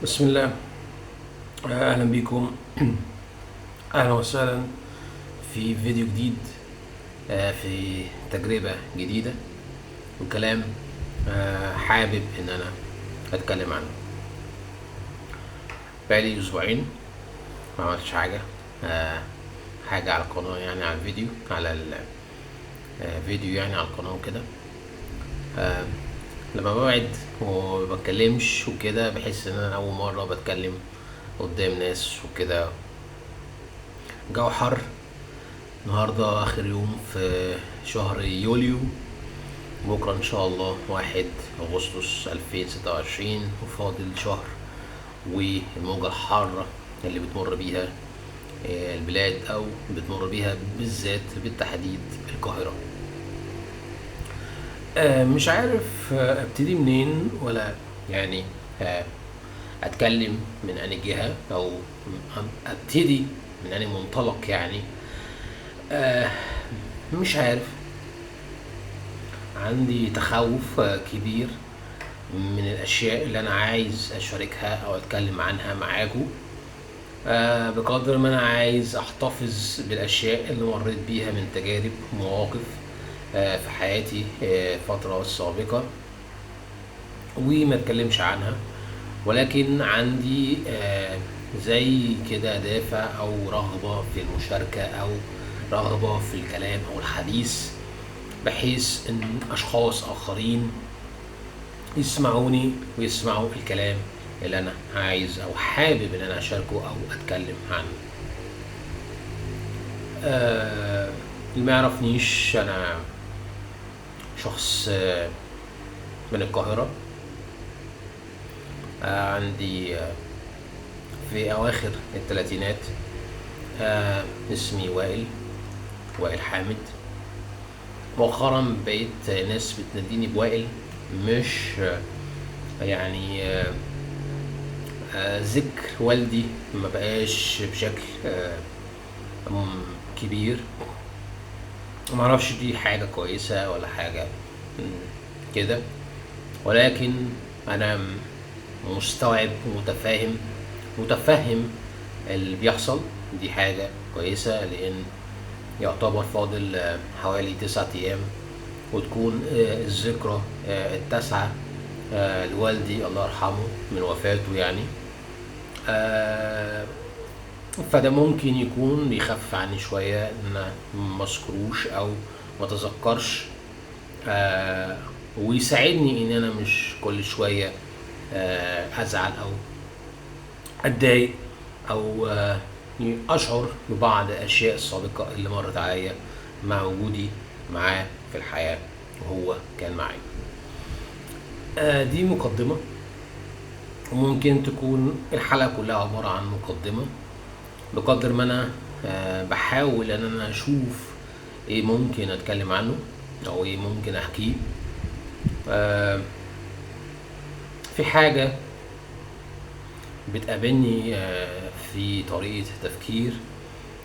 بسم الله. اهلا بيكم. اهلا وسهلا في فيديو جديد، في تجربة جديدة وكلام حابب ان انا اتكلم عنه. بقالي اسبوعين ما عملتش حاجة على القناة، يعني على الفيديو، على الفيديو يعني على القناة وكده. لما ببعد ومبتكلمش وكده بحس ان انا اول مرة بتكلم قدام ناس وكده. جو حر النهاردة، آخر يوم في شهر يوليو، بكرة إن شاء الله 1 أغسطس 2026، وفاضل شهر والموجة الحارة اللي بتمر بيها البلاد، أو بتمر بيها بالذات بالتحديد القاهرة. مش عارف أبتدي منين، ولا يعني آه، أتكلم من أي جهة، أو أبتدي من أي منطلق يعني. مش عارف. عندي تخوف كبير من الأشياء اللي أنا عايز أشاركها أو أتكلم عنها معاكم، بقدر ما أنا عايز أحتفظ بالأشياء اللي مريت بيها من تجارب ومواقف في حياتي الفترة السابقة، وما أتكلمش عنها. ولكن عندي زي كده دافع أو رغبة في المشاركة، أو رغبة في الكلام أو الحديث، بحيث إن أشخاص آخرين يسمعوني ويسمعوا الكلام اللي انا عايز او حابب ان انا اشاركه او اتكلم عنه. اللي ما يعرفنيش، انا شخص من القاهرة. عندي في اواخر الثلاثينات. اسمي وائل حامد. مؤخرا بقيت ناس بتناديني بوائل، مش يعني ذكر والدي ما بقاش بشكل كبير. ما اعرفش دي حاجة كويسة ولا حاجة كده، ولكن انا مستوعب متفهم اللي بيحصل. دي حاجة كويسة، لان يعتبر فاضل حوالي 9 ايام وتكون الذكرى التاسعة لوالدي الله يرحمه من وفاته يعني. فده ممكن يكون بيخفف عني شوية ان انا مذكروش او متذكرش، ويساعدني ان انا مش كل شوية ازعل او اتضايق، او اشعر ببعض الاشياء السابقة اللي مرت عليا مع وجودي معاه في الحياة وهو كان معي. دي مقدمة، وممكن تكون الحلقة كلها عبارة عن مقدمة، بقدر ما انا بحاول ان انا اشوف ايه ممكن اتكلم عنه او ايه ممكن احكيه. في حاجة بتقابلني في طريقة التفكير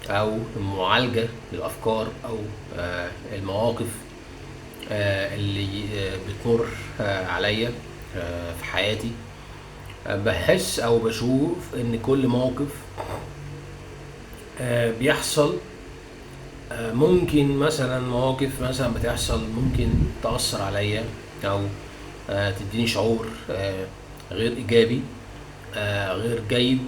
او المعالجة للافكار او المواقف اللي بتمر عليا في حياتي. بحس او بشوف ان كل موقف بيحصل، ممكن مثلا مواقف مثلا بتحصل ممكن تأثر عليا، او تديني شعور غير ايجابي، غير جيد.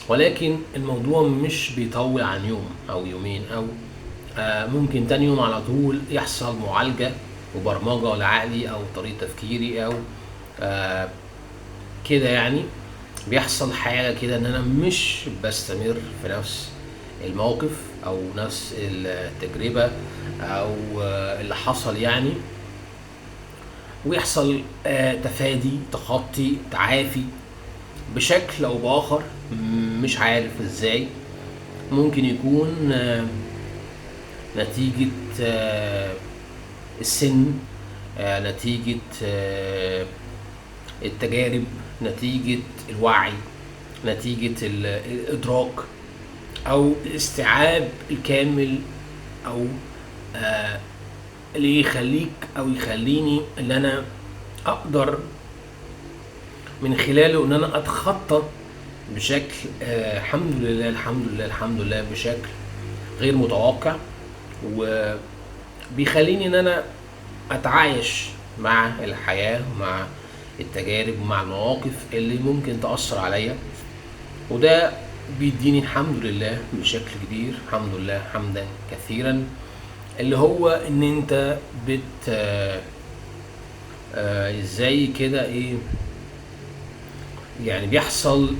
ولكن الموضوع مش بيطول عن يوم او يومين، او ممكن تاني يوم على طول يحصل معالجة وبرمجة لعقلي او طريقة تفكيري، او كده يعني. بيحصل حاجة كده ان انا مش بستمر في نفس الموقف او نفس التجربة او اللي حصل يعني، ويحصل تفادي، تخطي، تعافي بشكل او باخر. مش عارف ازاي. ممكن يكون نتيجة السن، نتيجة التجارب، نتيجة الوعي، نتيجة الإدراك، أو الاستيعاب الكامل، أو اللي يخليك أو يخليني إن أنا أقدر من خلاله ان انا اتخطى بشكل الحمد لله الحمد لله الحمد لله بشكل غير متوقع، وبيخليني ان انا اتعايش مع الحياة ومع التجارب ومع المواقف اللي ممكن تأثر عليا. وده بيديني الحمد لله بشكل كبير، الحمد لله حمدا كثيرا، اللي هو ان انت بت زي كده ايه، يعني بيحصل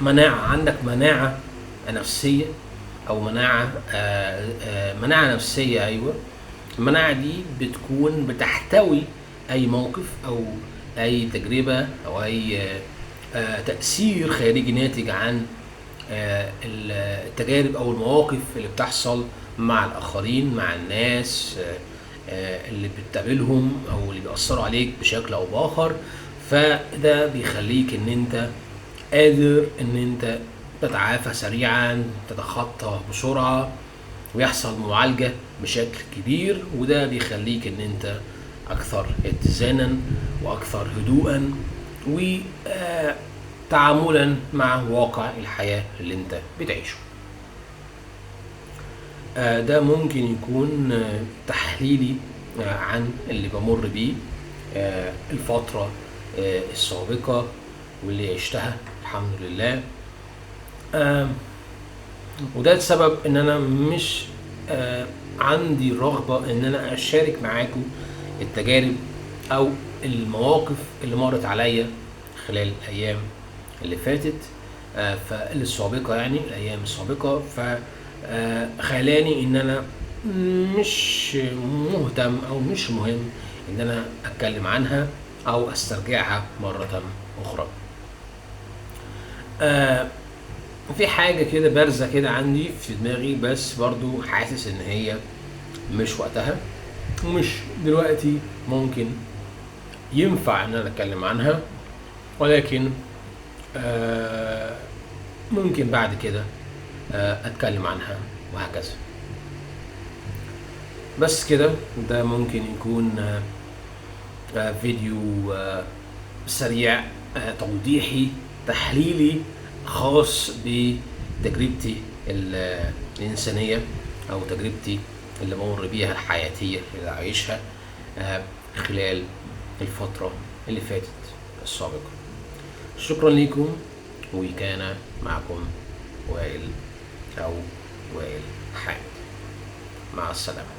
مناعة، عندك مناعة نفسية او مناعة نفسية. ايوه، المناعة دي بتكون بتحتوي اي موقف او اي تجربة او اي تأثير خارجي ناتج عن التجارب او المواقف اللي بتحصل مع الاخرين، مع الناس اللي بتقابلهم او اللي بيأثروا عليك بشكل او باخر. فده بيخليك ان انت قادر ان انت تتعافى سريعا، تتخطى بسرعة، ويحصل معالجة بشكل كبير. وده بيخليك ان انت اكثر اتزانا واكثر هدوءا وتعاملا مع واقع الحياة اللي انت بتعيشه. ده ممكن يكون تحليلي عن اللي بمر بيه الفترة السابقة واللي عشتها الحمد لله. وده السبب ان انا مش عندي رغبة ان انا اشارك معاكم التجارب او المواقف اللي مرت عليا خلال الايام اللي فاتت، السابقة، يعني الايام السابقة. فخلاني ان انا مش مهتم او مش مهم ان انا اتكلم عنها او استرجعها مرة اخرى. في حاجة كده بارزة كده عندي في دماغي، بس برضو حاسس ان هي مش وقتها ومش دلوقتي ممكن ينفع ان انا اتكلم عنها، ولكن ممكن بعد كده اتكلم عنها وهكذا. بس كده، ده ممكن يكون فيديو سريع توضيحي تحليلي خاص بتجربتي الإنسانية أو تجربتي اللي بمر بيها الحياتية اللي عايشها خلال الفترة اللي فاتت السابقة. شكرا لكم، وكان معكم وائل أو وائل حامد. مع السلامة.